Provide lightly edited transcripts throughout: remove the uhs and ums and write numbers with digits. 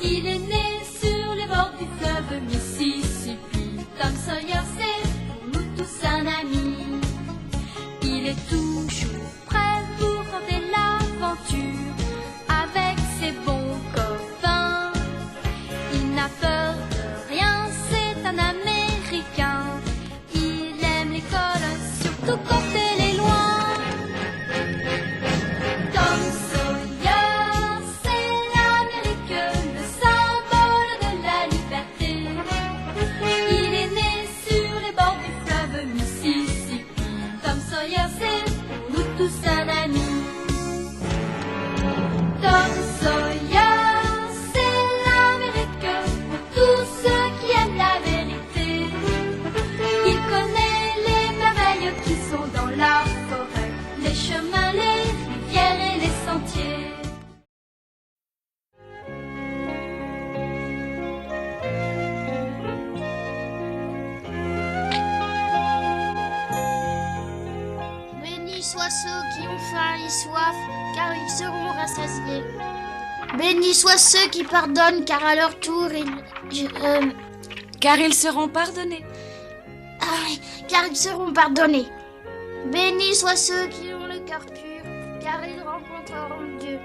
Il est né sur les bords du fleuve Mississippi. Tom Sawyer, c'est pour nous tous un ami. Il est toujours prêt pour tenter l'aventure avec ses bons copains. Il n'a peur de rien, c'est un Américain. Il aime l'école, surtout quand elle est loin. Tom Sawyer, c'est l'Amérique, le symbole de la liberté. Il est né sur les bords du fleuve Mississippi. Tom Sawyer, c'est pour nous tous un ami. Tom Sawyer, c'est l'Amérique pour tous ceux qui aiment la vérité. Il connaît les merveilles qui sont dans la forêt, les chemins, les rivières et les sentiers. Bénis soient ceux qui ont faim et soif, car ils seront rassasiés. Bénis soient ceux qui pardonnent, car à leur tour Car ils seront pardonnés. car ils seront pardonnés. Bénis soient ceux qui ont le cœur pur, car ils rencontreront Dieu.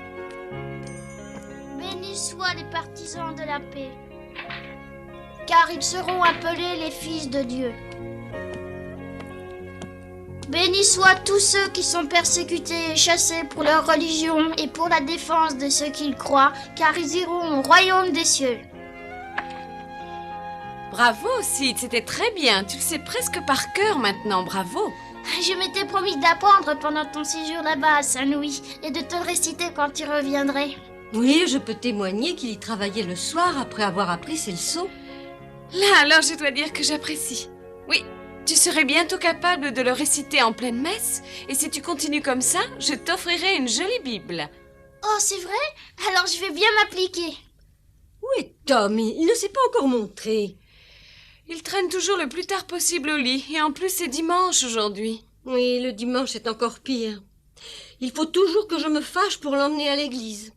Bénis soient les partisans de la paix, car ils seront appelés les fils de Dieu. Bénis soient tous ceux qui sont persécutés et chassés pour leur religion et pour la défense de ceux qu'ils croient, car ils iront au royaume des cieux. Bravo, Sid, c'était très bien. Tu le sais presque par cœur maintenant, bravo. Je m'étais promis d'apprendre pendant ton séjour là-bas à Saint-Louis et de te le réciter quand tu reviendrais. Oui, je peux témoigner qu'il y travaillait le soir après avoir appris ses leçons. Là, alors je dois dire que j'apprécie. Oui, tu serais bientôt capable de le réciter en pleine messe, et si tu continues comme ça, je t'offrirai une jolie Bible. Oh, c'est vrai? Alors je vais bien m'appliquer. Où est Tom? Il ne s'est pas encore montré. Il traîne toujours le plus tard possible au lit, et en plus c'est dimanche aujourd'hui. Oui, le dimanche c'est encore pire. Il faut toujours que je me fâche pour l'emmener à l'église.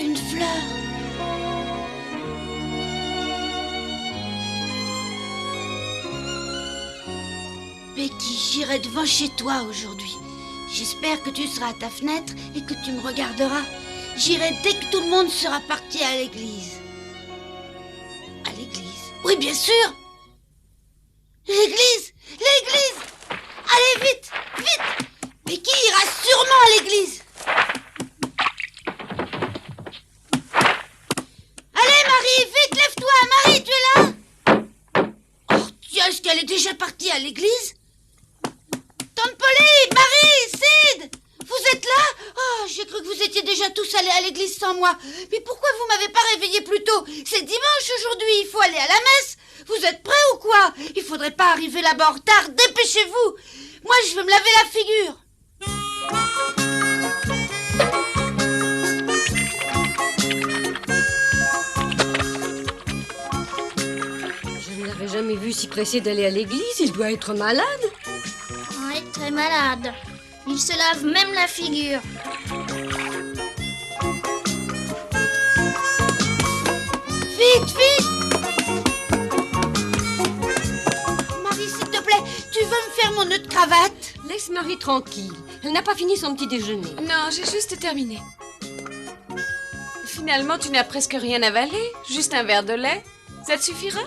Une fleur. Becky, j'irai devant chez toi aujourd'hui. J'espère que tu seras à ta fenêtre et que tu me regarderas. J'irai dès que tout le monde sera parti à l'église. À l'église? Oui, bien sûr. L'église! L'église! Allez, vite! Vite! Becky ira sûrement à l'église. Allez, Marie, vite, lève-toi! Marie, tu es là? Oh, tiens, est-ce qu'elle est déjà partie à l'église? Tante Polly, Marie, Sid, vous êtes là? Oh, j'ai cru que vous étiez déjà tous allés à l'église sans moi. Mais pourquoi vous m'avez pas réveillé plus tôt? C'est dimanche aujourd'hui, il faut aller à la messe. Vous êtes prêts ou quoi? Il faudrait pas arriver là-bas en retard, dépêchez-vous. Moi, je vais me laver la figure. Je ne l'avais jamais vu si pressé d'aller à l'église. Il doit être malade. Ouais, très malade. Il se lave même la figure. Vite, vite! Marie, s'il te plaît, tu veux me faire mon nœud de cravate? Laisse Marie tranquille. Elle n'a pas fini son petit déjeuner. Non, j'ai juste terminé. Finalement, tu n'as presque rien avalé, juste un verre de lait. Ça te suffira?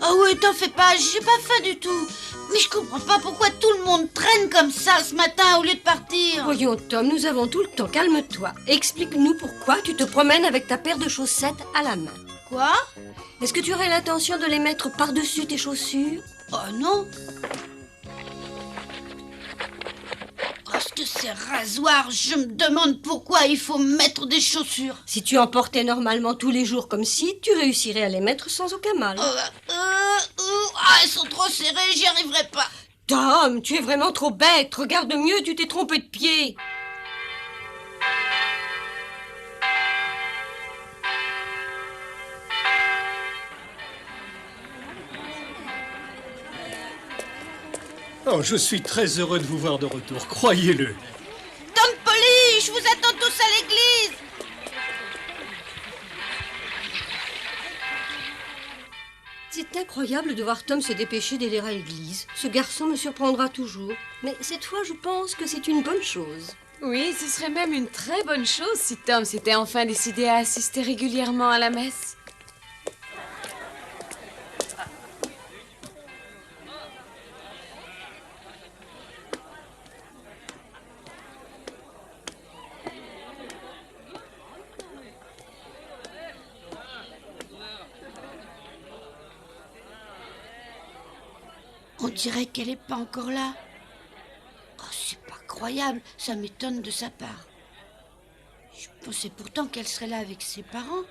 Oh oui, t'en fais pas, j'ai pas faim du tout. Mais je comprends pas pourquoi tout le monde traîne comme ça ce matin au lieu de partir. Voyons, Tom, nous avons tout le temps. Calme-toi. Explique-nous pourquoi tu te promènes avec ta paire de chaussettes à la main. Quoi? Est-ce que tu aurais l'intention de les mettre par-dessus tes chaussures? Oh non. Oh, est-ce que ces rasoirs, je me demande pourquoi il faut mettre des chaussures. Si tu en portais normalement tous les jours comme si, tu réussirais à les mettre sans aucun mal. Elles sont trop serrées, j'y arriverai pas. Tom, tu es vraiment trop bête. Regarde mieux, tu t'es trompé de pied. Oh, je suis très heureux de vous voir de retour, croyez-le. Tom Polly, je vous attends tous à l'église. C'est incroyable de voir Tom se dépêcher d'aller à l'église. Ce garçon me surprendra toujours. Mais cette fois, je pense que c'est une bonne chose. Oui, ce serait même une très bonne chose si Tom s'était enfin décidé à assister régulièrement à la messe. On dirait qu'elle n'est pas encore là. Oh, c'est pas croyable, ça m'étonne de sa part. Je pensais pourtant qu'elle serait là avec ses parents.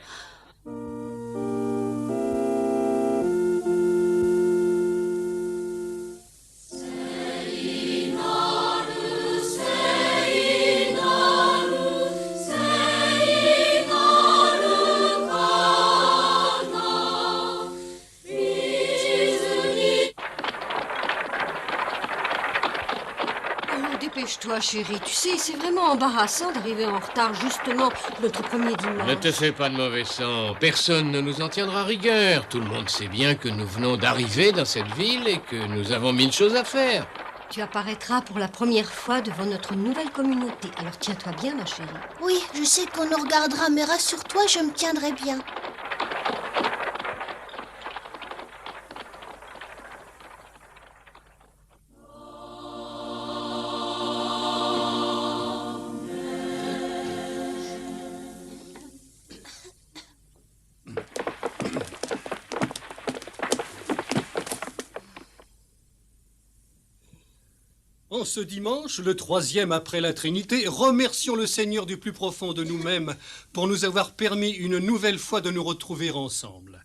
Dépêche-toi, chérie. Tu sais, c'est vraiment embarrassant d'arriver en retard justement notre premier dimanche. Ne te fais pas de mauvais sang. Personne ne nous en tiendra rigueur. Tout le monde sait bien que nous venons d'arriver dans cette ville et que nous avons mille choses à faire. Tu apparaîtras pour la première fois devant notre nouvelle communauté. Alors tiens-toi bien, ma chérie. Oui, je sais qu'on nous regardera, mais rassure-toi, je me tiendrai bien. En ce dimanche, le 3e après la Trinité, remercions le Seigneur du plus profond de nous-mêmes pour nous avoir permis une nouvelle fois de nous retrouver ensemble.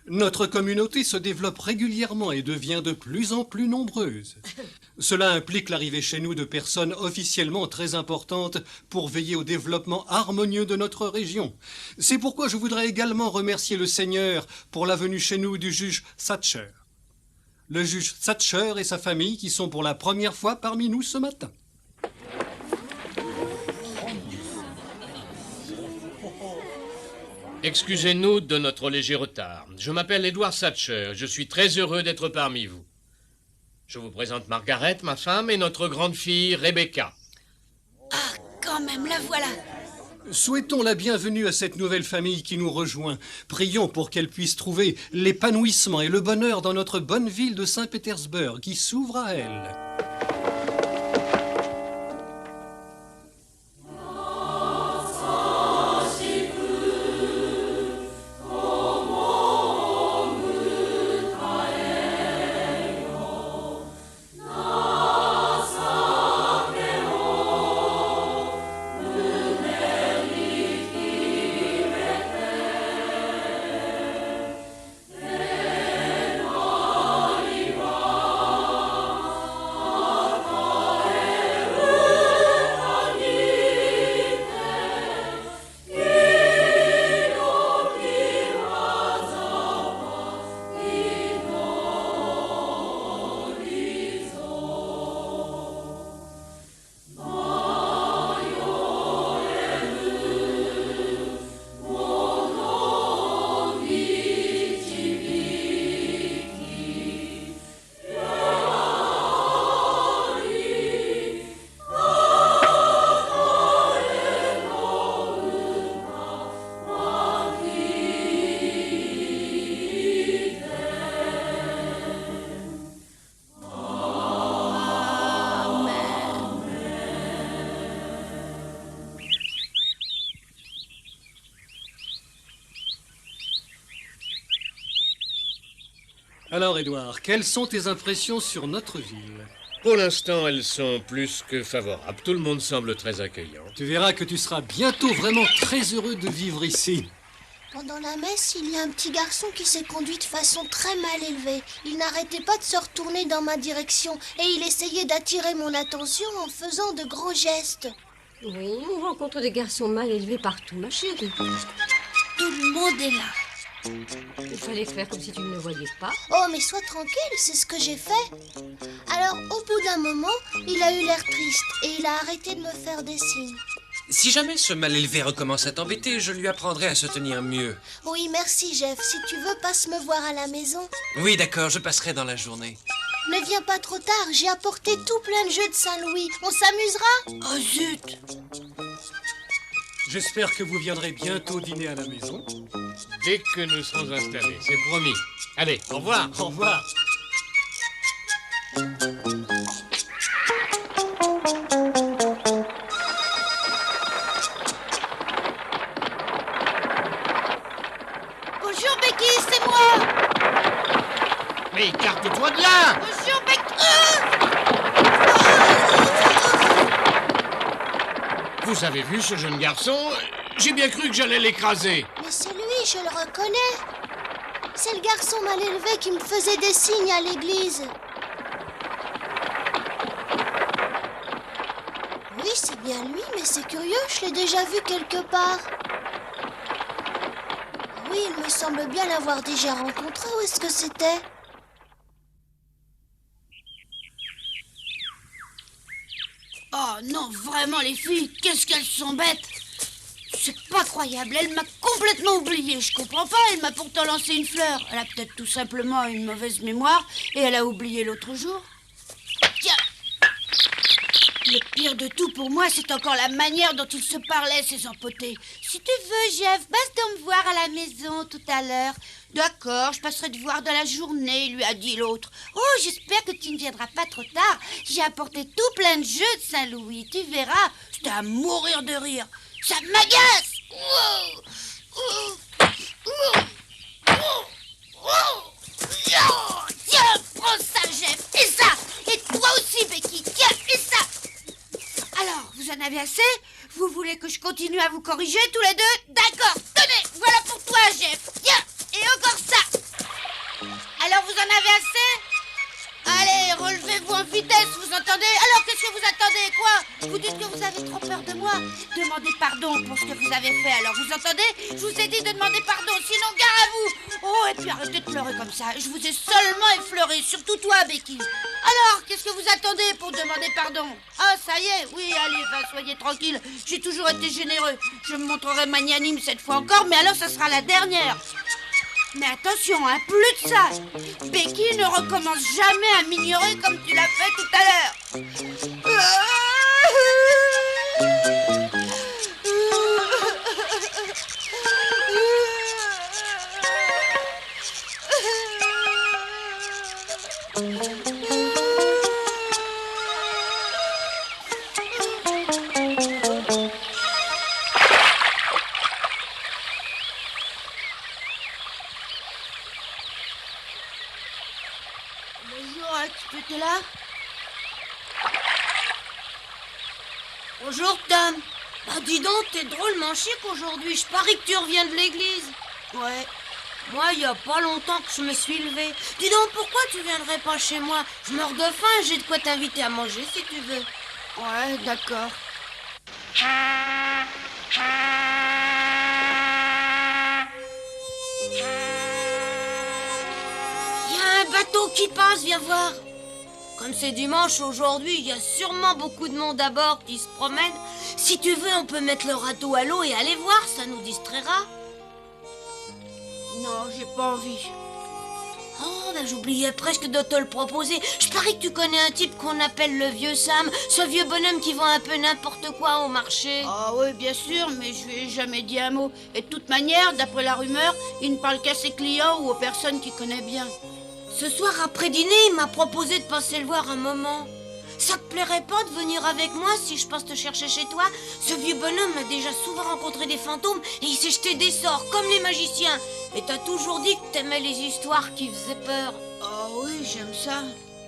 Notre communauté se développe régulièrement et devient de plus en plus nombreuse. Cela implique l'arrivée chez nous de personnes officiellement très importantes pour veiller au développement harmonieux de notre région. C'est pourquoi je voudrais également remercier le Seigneur pour la venue chez nous du juge Thatcher. Le juge Thatcher et sa famille qui sont pour la première fois parmi nous ce matin. Excusez-nous de notre léger retard. Je m'appelle Edward Thatcher. Je suis très heureux d'être parmi vous. Je vous présente Margaret, ma femme, et notre grande fille Rebecca. Ah, quand même, la voilà. Souhaitons la bienvenue à cette nouvelle famille qui nous rejoint. Prions pour qu'elle puisse trouver l'épanouissement et le bonheur dans notre bonne ville de Saint-Pétersbourg qui s'ouvre à elle. Alors, Édouard, quelles sont tes impressions sur notre ville? Pour l'instant, elles sont plus que favorables. Tout le monde semble très accueillant. Tu verras que tu seras bientôt vraiment très heureux de vivre ici. Pendant la messe, il y a un petit garçon qui s'est conduit de façon très mal élevée. Il n'arrêtait pas de se retourner dans ma direction et il essayait d'attirer mon attention en faisant de grands gestes. Oui, on rencontre des garçons mal élevés partout, ma chérie. Tout le monde est là. Il fallait faire comme si tu ne le voyais pas. Oh, mais sois tranquille, c'est ce que j'ai fait. Alors, au bout d'un moment, il a eu l'air triste et il a arrêté de me faire des signes. Si jamais ce mal élevé recommence à t'embêter, je lui apprendrai à se tenir mieux. Oui, merci, Jeff. Si tu veux, passe me voir à la maison. Oui, d'accord, je passerai dans la journée. Ne viens pas trop tard, j'ai apporté tout plein de jeux de Saint-Louis. On s'amusera? Oh zut! J'espère que vous viendrez bientôt dîner à la maison. Dès que nous serons installés, c'est promis. Allez, au revoir. Au revoir. Bonjour Becky, c'est moi! Mais écarte-toi de là! Bonjour Becky! Vous avez vu ce jeune garçon? J'ai bien cru que j'allais l'écraser. Mais c'est lui, je le reconnais. C'est le garçon mal élevé qui me faisait des signes à l'église. Oui, c'est bien lui, mais c'est curieux, je l'ai déjà vu quelque part. Oui, il me semble bien l'avoir déjà rencontré. Où est-ce que c'était? Oh non, vraiment les filles, qu'est-ce qu'elles sont bêtes! C'est pas croyable, elle m'a complètement oublié, je comprends pas, elle m'a pourtant lancé une fleur. Elle a peut-être tout simplement une mauvaise mémoire et elle a oublié l'autre jour. Tiens! Le pire de tout pour moi, c'est encore la manière dont ils se parlaient, ces empotés. Si tu veux, Jeff, passe donc me voir à la maison tout à l'heure. D'accord, je passerai te voir dans la journée, lui a dit l'autre. Oh, j'espère que tu ne viendras pas trop tard. J'ai apporté tout plein de jeux de Saint-Louis, tu verras. C'était à mourir de rire. Ça m'agace! Tiens, prends ça, Jeff, et ça! Et toi aussi, Becky, tiens, et ça! Alors, vous en avez assez? Vous voulez que je continue à vous corriger tous les deux? D'accord, tenez, voilà pour toi, Jeff. Tiens, et encore ça. Alors, vous en avez assez? Allez, relevez-vous en vitesse, vous entendez? Alors, qu'est-ce que vous attendez, quoi? Vous dites que vous avez trop peur de moi? Demandez pardon pour ce que vous avez fait, alors vous entendez? Je vous ai dit de demander pardon, sinon gare à vous! Oh, et puis arrêtez de pleurer comme ça, je vous ai seulement effleuré, surtout toi, Becky. Alors, qu'est-ce que vous attendez pour demander pardon? Ah, ça y est, oui, allez, soyez tranquille, j'ai toujours été généreux. Je me montrerai magnanime cette fois encore, mais alors ça sera la dernière. Mais attention, hein, plus de ça. Becky ne recommence jamais à m'ignorer comme tu l'as fait tout à l'heure. Bonjour, tu étais là? Bonjour, Tom. Bah, dis donc, t'es drôlement chic aujourd'hui. Je parie que tu reviens de l'église. Ouais. Moi, il y a pas longtemps que je me suis levée. Dis donc, pourquoi tu viendrais pas chez moi? Je meurs de faim, j'ai de quoi t'inviter à manger si tu veux. Ouais, d'accord. Il y a un bateau qui passe, viens voir. Comme c'est dimanche aujourd'hui, il y a sûrement beaucoup de monde à bord qui se promène. Si tu veux, on peut mettre le râteau à l'eau et aller voir, ça nous distraira. Non, j'ai pas envie. Oh, ben j'oubliais presque de te le proposer. Je parie que tu connais un type qu'on appelle le vieux Sam, ce vieux bonhomme qui vend un peu n'importe quoi au marché. Ah oui, bien sûr, mais je lui ai jamais dit un mot. Et de toute manière, d'après la rumeur, il ne parle qu'à ses clients ou aux personnes qu'il connaît bien. Ce soir après dîner, il m'a proposé de passer le voir un moment. Ça te plairait pas de venir avec moi si je passe te chercher chez toi? Ce vieux bonhomme a déjà souvent rencontré des fantômes et il s'est jeté des sorts comme les magiciens. Et t'as toujours dit que t'aimais les histoires qui faisaient peur. Ah oui, j'aime ça.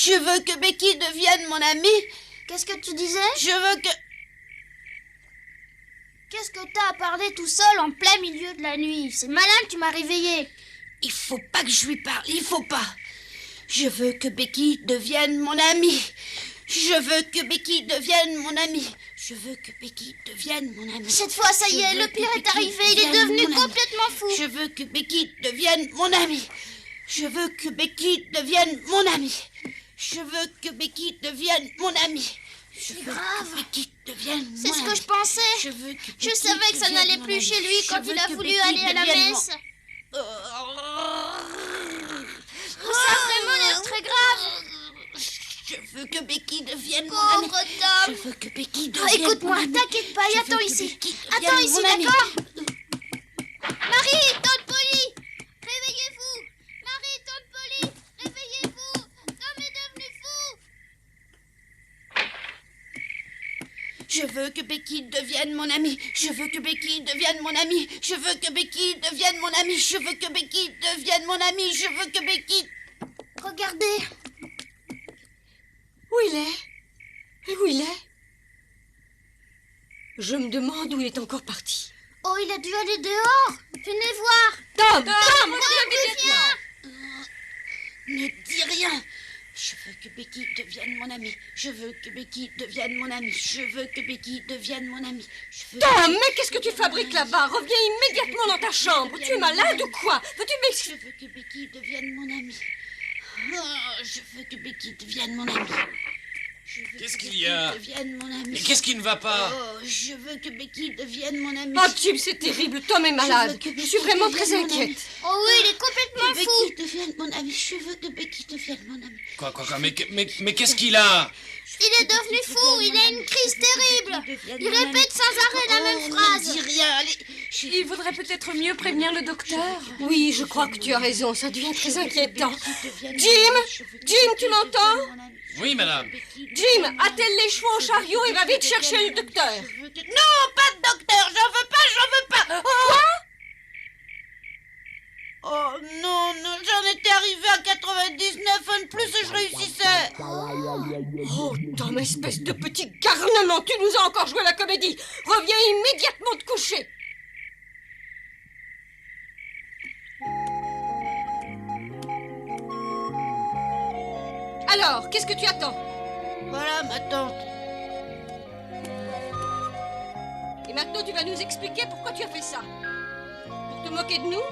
Je veux que Becky devienne mon amie. Qu'est-ce que tu disais? Je veux que... Qu'est-ce que t'as à parler tout seul en plein milieu de la nuit? C'est malin que tu m'as réveillé. Il faut pas que je lui parle, il faut pas. Je veux que Becky devienne mon amie. Je veux que Becky devienne mon amie. Je veux que Becky devienne mon amie. Cette fois, ça y est, le pire est arrivé. Il est devenu complètement fou. Je veux que Becky devienne mon amie. Je veux que Becky devienne mon amie. Je veux que Becky devienne mon amie. C'est grave. Becky devienne mon C'est ce amie. que je pensais. Je veux que Je Becky savais que ça devienne n'allait mon plus amie. chez lui Je quand veux il a que voulu Becky aller à la devienne messe. mon- Ça a vraiment l'air très grave. Je veux que Becky devienne mon amie. Pauvre Je Tom. veux que Becky Ah, devienne écoute-moi, mon amie. t'inquiète pas, Je attends veux que ici. Becky devienne Attends ici, mon amie. d'accord? Marie, tante Polly, réveillez-vous. Marie, tante Polly, réveillez-vous. Tom est devenu fou. Je veux que Becky devienne mon amie. Je veux que Becky devienne mon amie. Je veux que Becky devienne mon amie. Je veux que Becky devienne mon amie. Je veux que Becky... Regardez. Où il est? Où il est? Je me demande où il est encore parti. Oh, il a dû aller dehors. Venez voir. Tom! Viens. Ne dis rien. Je veux que Becky devienne mon amie. Je veux que Becky devienne mon amie. Je veux que Becky devienne mon amie. Je veux Tom, mais qu'est-ce que tu fabriques là-bas? Reviens immédiatement dans ta chambre. Tu es malade ou quoi? Veux-tu Je m'expliquer? veux que Becky devienne mon amie. Oh, je veux que Becky devienne mon amie. Je veux Qu'est-ce que qu'il Becky y a? devienne mon amie. Mais qu'est-ce qui ne va pas? Oh, je veux que Becky devienne mon amie. Oh, Jim, c'est terrible. Tom est malade. Je suis vraiment très inquiète. Oh oui, il est complètement Que fou. Becky devienne mon amie. Je veux que Becky devienne mon amie. Quoi, mais qu'est-ce qu'il a? Il est devenu fou. Il a une crise terrible. Il répète sans arrêt la même phrase. Ne dis rien, allez. Il vaudrait peut-être mieux prévenir le docteur. Oui, je crois que tu as raison. Ça devient très inquiétant. Jim, tu m'entends? Oui, madame. Jim, attelle les chevaux au chariot et va vite chercher le docteur. Non, pas de docteur. J'en veux pas. Quoi? Oh non, j'en étais arrivée à 99 fois de plus et je réussissais. Oh, Tom, espèce de petit garnement, tu nous as encore joué la comédie. Reviens immédiatement te coucher. Alors, qu'est-ce que tu attends? Voilà ma tante. Et maintenant, tu vas nous expliquer pourquoi tu as fait ça. Pour te moquer de nous?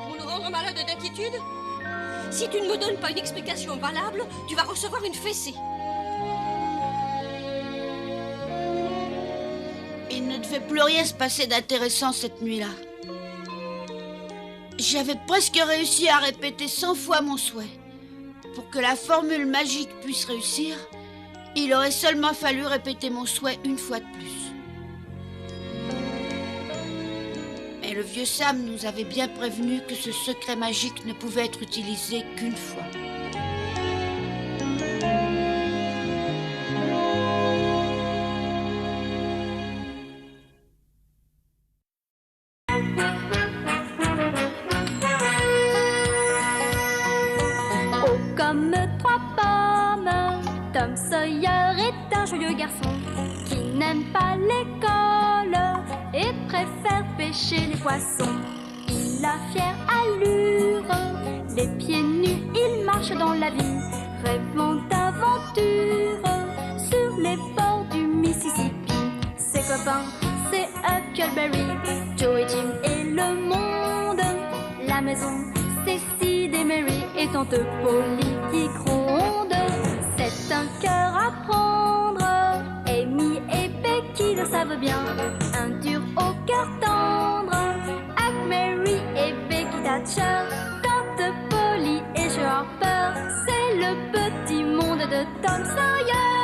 Pour nous rendre malades d'inquiétude? Si tu ne me donnes pas une explication valable, tu vas recevoir une fessée. Il ne devait plus rien se passer d'intéressant cette nuit-là. J'avais presque réussi à répéter 100 fois mon souhait. Pour que la formule magique puisse réussir, il aurait seulement fallu répéter mon souhait une fois de plus. Mais le vieux Sam nous avait bien prévenu que ce secret magique ne pouvait être utilisé qu'une fois. Haut comme trois pommes, Tom Sawyer est un joyeux garçon qui n'aime pas l'école et préfère pêcher les poissons. Il a fière allure, les pieds nus, il marche dans la vie, rêvant d'aventure sur les bords du Mississippi. Ses copains, c'est Huckleberry, Joe et Jim et le monde. La maison, c'est Sid et Mary et tante Polly qui gronde. C'est un cœur à prendre, Amy et Becky le savent bien. Un dur au cœur tendre, Huck, Mary et Becky Thatcher. Tante Polly et Joe Harper, c'est le petit monde de Tom Sawyer.